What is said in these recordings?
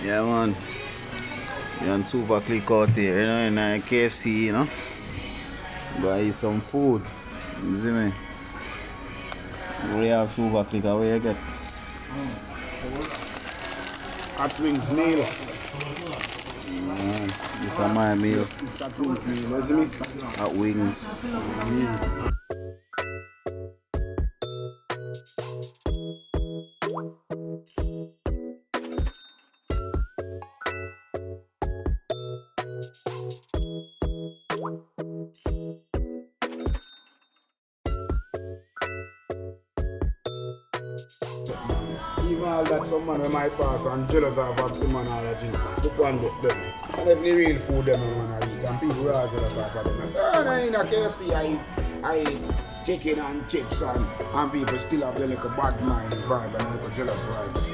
Yeah, man. You're on Supaclick out here, you know, in a KFC, you know. Buy some food. You see me? We have Supaclick, how you get? Hot wings meal. This is my meal. It's hot wings meal, you see me? Hot wings. Even all that some man might pass and jealous of some man all that drink. Look one look them. And every real food them man eat and people are jealous of them. I say, oh no, in a KFC I eat chicken and chips and people still have the little bad mind vibe and little jealous vibes.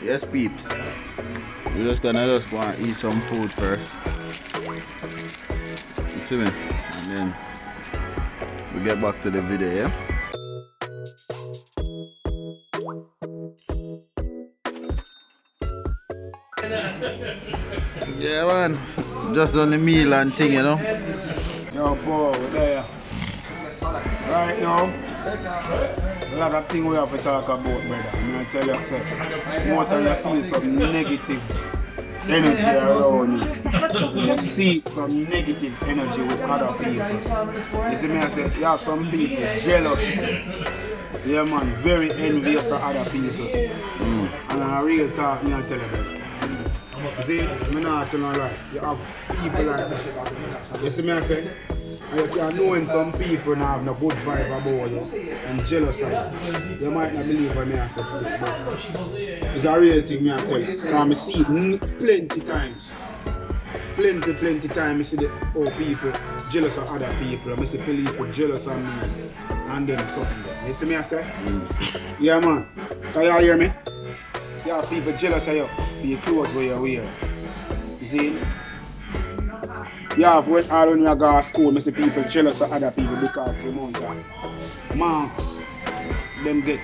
Yes, peeps. We're just gonna want to eat some food first. You see me? And then we get back to the video, yeah? Yeah, man. Just done the meal and thing, you know? Yo, boy, we're there. Right now, a lot of things we have to talk about, brother. I'm going to tell you, sir. More time you feel some negative energy around you. You see some negative energy with other people. You see me, I say, you have some people jealous. Yeah, man, very envious of other people. And I real talk, me I tell you that. You see, I'm not telling you lie. You have people like this. You see me, I say, you can know when some people now have no good vibe about you and jealous of you. You might not believe what I say, but it's a real thing, me I tell you. Because I see it plenty times. Plenty times I see the old people jealous of other people. I see people jealous of me and then something there. You see me I say? Yeah, man. Can you hear me? You have people jealous of you for your clothes where you wear. You see? Yeah, when you go to school, I see people jealous of other people because of the amount of marks them get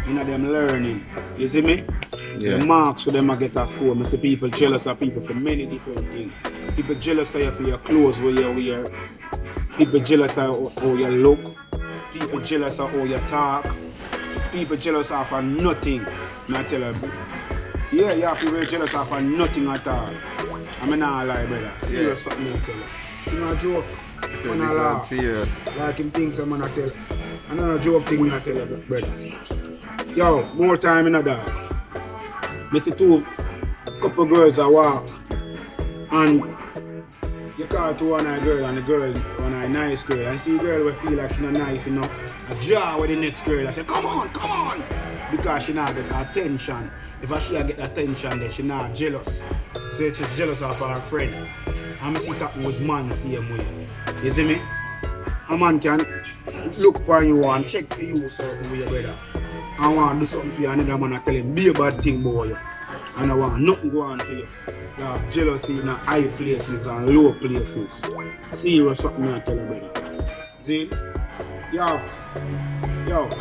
in them learning. You see me? Yeah. The marks for them I get at school. I see people jealous of people for many different things. People jealous of you for your clothes where you wear. People jealous of how you look. People jealous of how you talk. People jealous of nothing. I tell you. Yeah, people jealous of nothing at all. I'm not lie, brother. Serious something I tell you. It's not a joke. So this one serious. Like him things I'm gonna tell. I'm not a joke thing I tell you, brother. Yo, more time in a dog. I see couple girls that walk and you call to one eye girl and the girl one eye nice girl. I see a girl will feel like she's not nice enough. I draw with the next girl. I say, come on. Because she not get attention. If she get attention then she not jealous. So she's jealous of her friend. I'm see that with man same way. You see me? A man can look for you and check for you certain way, brother. I want to do something for you, another man I tell him, be a bad thing about you. And I want nothing go on to you. You have jealousy in high places and low places. Serious something I tell you, brother. See? You have,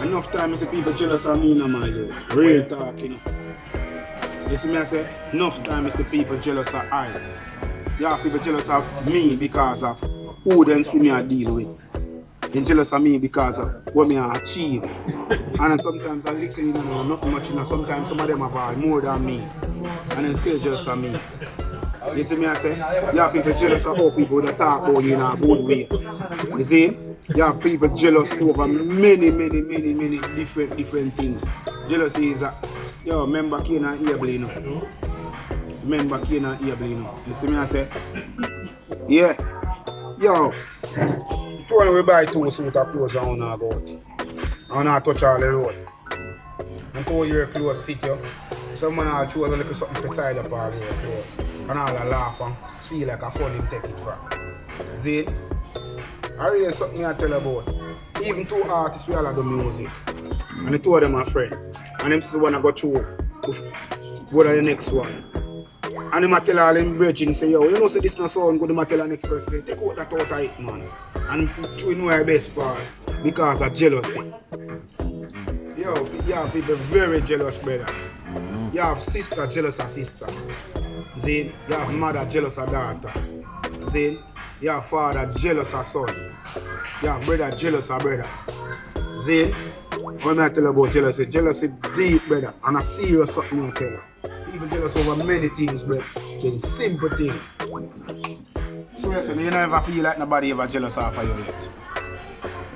enough time I see people jealous of me, no man, yo. Real talk, you know. You see me, I say, enough time I see people jealous of I. You have people jealous of me because of who them see me I deal with. They're jealous of me because of what me I achieve. And then sometimes a little, you know, not much, you know. Sometimes some of them have more than me. And then still jealous of me. You see me, I say, you have people jealous of how people that talk about you in a good way. You see? You have people jealous over many different things. Jealousy is that, remember Cain and Abel, you know. member Cain and Abel, you know. You see me I say? Yeah. Yo, before we buy 2 suits of clothes I wanna go out. I wanna touch all the road. And 2 years clothes fit you. Someone will choose a little something beside the all your clothes. And all a laugh and feel like a funny take it back. See? I really something I tell about. Even 2 artists we all do music. And the 2 of them are friends. And them still wanna go through. What are the next one? And them tell all them virgin say, yo, you know say this not sound good, them tell the next person say, take out that out of it, man. And you know your best part because of jealousy. Yo, you have people very jealous, brother. You have sister jealous of sister. See? You have mother jealous of daughter. See? You have father jealous of son. You have brother jealous of brother. See? What I tell you about jealousy? Jealousy deep, brother. And a serious something I tell you. People jealous over many things, but then simple things. So listen, you never feel like nobody ever jealous of you yet.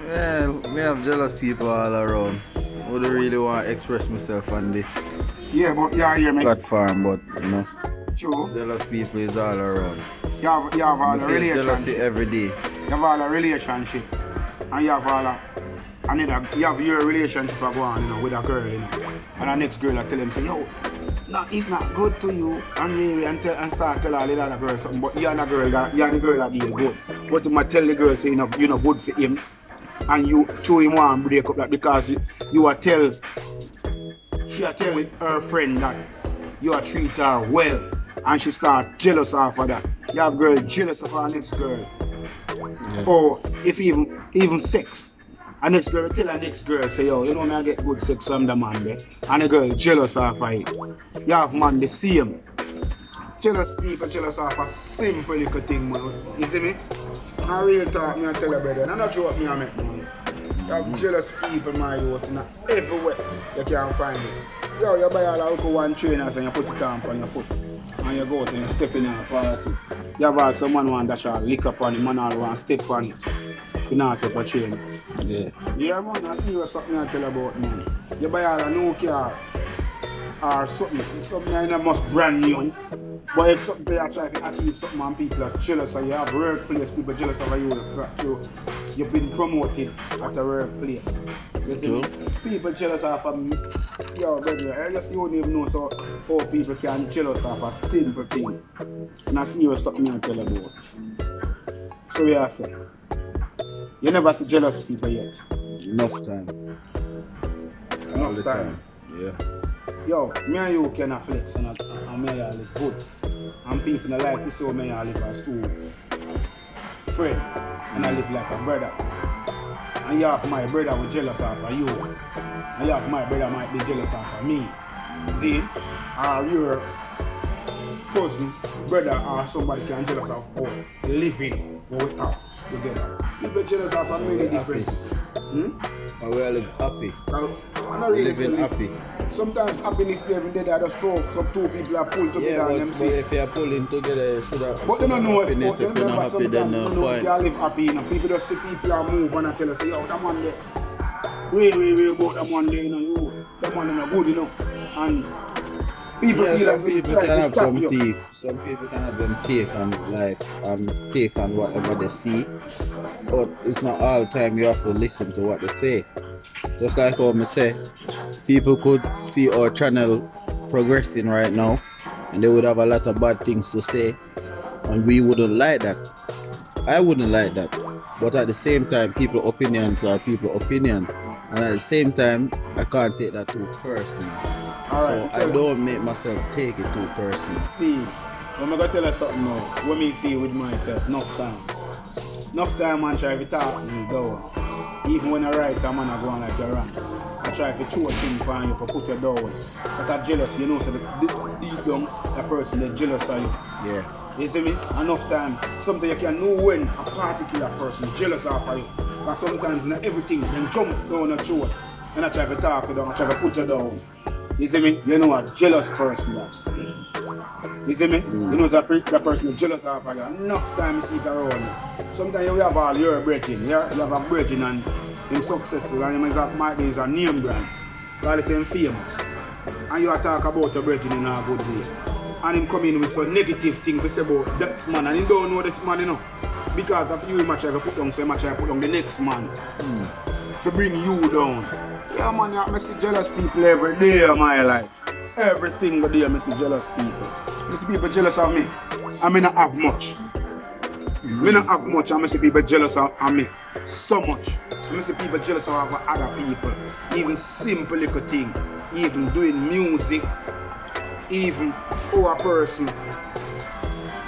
Yeah, me have jealous people all around. I would really want to express myself on this Yeah, but yeah, hear me. platform, but you know, True. jealous people is all around. You have all the I face jealousy relationship. every day. You have all the relationship. And you have all the you have your relationship going on, you know, with a girl, you know. And the next girl I tell him say, yo, no, it's not good to you. And really and start tell all the other girls something, but you're the girl that deal good. But you might tell the girl say you're not good for him. And you show him one break up that because you are tell her friend that you are treat her well and she start jealous of that. You have girl jealous of her next girl. Yeah. Or if even sex. And next girl tell her next girl say, yo, you know me I get good sex from the man there. And the girl jealous of it. You have man the same. Jealous people jealous of a simple little thing, man. You see me? I real talk me and tell you brother. And not joke me I make man. You have jealous people my youth in everywhere you can find it. Yo, you buy all the one trainers and you put it on your foot. And you go out and you step in a party. You have also man want that shall lick up on it, man all want step on it. You not step a train. Yeah. Yeah man, I see what something I tell you about man. You buy all a new car or something that must brand new. But if something they are trying to achieve something and people are jealous of you, have workplace people jealous of you, you've been promoted at a workplace. You see? People jealous of me. Yo, brother, you don't even know so how people can jealous of a simple thing. And I see what something I tell you about. So we are saying, you never see jealous people yet. Enough time. All the time. Yeah. Yo, me and you can flex and me and you live good. And people in like to see me and live as two friend. And I live like a brother. And you have my brother who jealous of you. And you have my brother might be jealous of me. See? Or your cousin, brother or somebody can jealous of how living what we have together. People jealous of many different. And we all live happy. I'm not really Living happy. Sometimes happiness is even there at the store. Some 2 people are pulled together and them but say. if you are pulling together, you should have But they don't know happiness. If you're not happy, then no if point. you live happy, you know. People just see people are move and I tell us, say, yo, that man there. Way about that man there, you know. That man is good, you know. And people feel some like people try can to have stop some you. take. Some people can have them take on life and take on whatever they see. But it's not all the time you have to listen to what they say. Just like how I say, people could see our channel progressing right now and they would have a lot of bad things to say and we wouldn't like that. I wouldn't like that. But at the same time, people's opinions are people's opinions. And at the same time, I can't take that too personal. So I don't make myself take it too personal. See, I'm going to tell you something now. What me see with myself, enough time. Enough time man try to talk me down. Even when I write, I'm gonna go on like you're wrong. I try to throw a thing for you, for put you down. But I'm jealous, you know, so deep down, that person, they're jealous of you. Yeah. You see me? Enough time. Something you can know when a particular person is jealous of you. Because sometimes not everything, then jump down the throat. And I try to talk you down, I try to put you down. You see me? You know a jealous person that. You see me? You know that person is jealous of you. Enough time you see it around you. Sometimes you have all your brethren. You have a brethren and him successful and him is a name brand. All the same famous. And you talk about your brethren in a good way. and him come in with some negative things to say about that man, and he don't know this man, you know. Because if you match I put down, so match I put down the next man. To bring you down. Yeah man, I see jealous people every day of my life. Every single day I see jealous people. I see people jealous of me. I may not have much. Me not have much, I see people jealous of me. So much. I see people jealous of other people. Even simple little thing. Even doing music. Even a person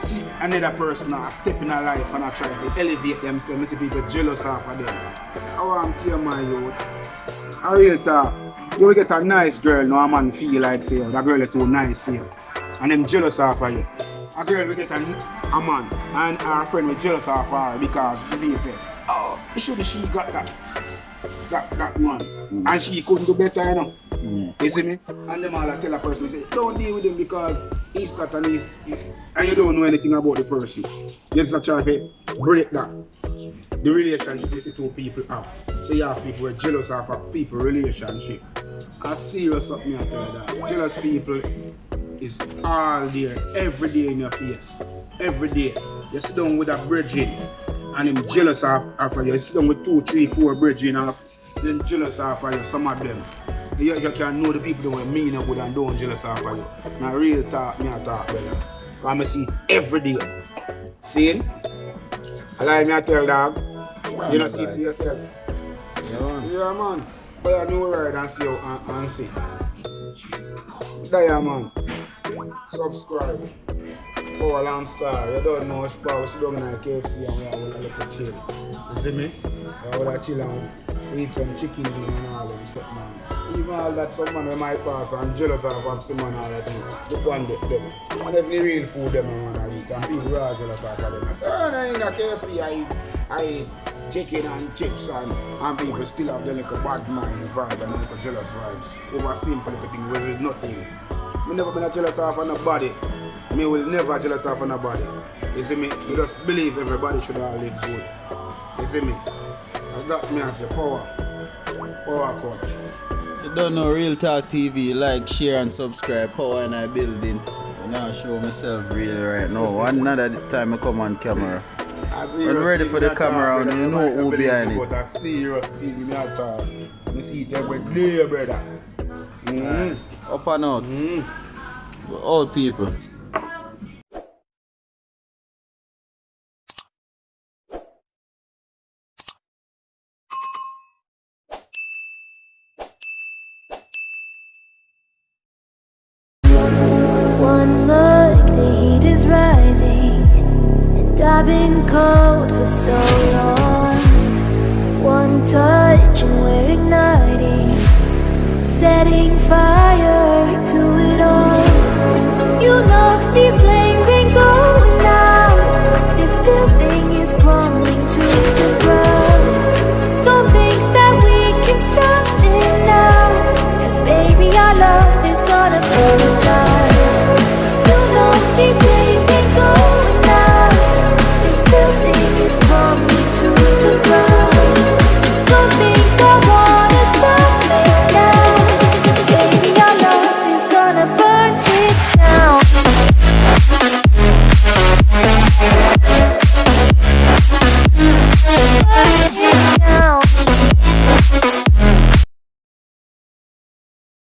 see another person now step in their life and I try to elevate themselves. I see people jealous of them. I want to kill my youth. I real talk. You will get a nice girl, no a man feel like say that girl is too nice here. And them jealous of you. A girl will get a man and her friend will jealous of her because she feel say, oh, she got that one. And she couldn't do better, you know. You see me? And them all tell a person, say, don't deal with him because he's got and he's and you don't know anything about the person. You just try to break that. The relationship these two people have. So you have people who are jealous of a people relationship. I serious up me I tell you that. Jealous people is all there, every day in your face. Every day. You sit down with a brethren and him jealous of you. You sit down with 2, 3, 4 brethren and then jealous of you, some of them. You can know the people that mean good and don't jealous of you. Now real talk, me I talk better. I see every day. See? I like me I tell dog. You don't see it for yourself. Yeah man. But you know word and see and see. There man. Subscribe. Oh Alarm Star. You don't know she don't know KFC and we have a little chill. You see me? We have a chill and eat some chicken and all them stuff man. Even all that some man might pass and jealous of some man all that thing. Look one day them. And if the real food them man I eat and people are jealous of them. I say, oh no in the KFC I eat chicken and chips and people still have the little bad mind vibe and the little jealous vibes over simple little thing where there's nothing. I never been jealous of nobody. I will never jealous of nobody. You see me? You just believe everybody should all live good. You see me? That's me as a power coach. You don't know Real Talk TV, like, share and subscribe. Power in our building. I now show myself really right now. Another time I come on camera. I'm ready for the camera and you know who behind it. But a serious thing me at all. You see it every day, brother. Up and out. All people. One look, the heat is rising, and I've been cold for so long. One touch and we're igniting, setting fire to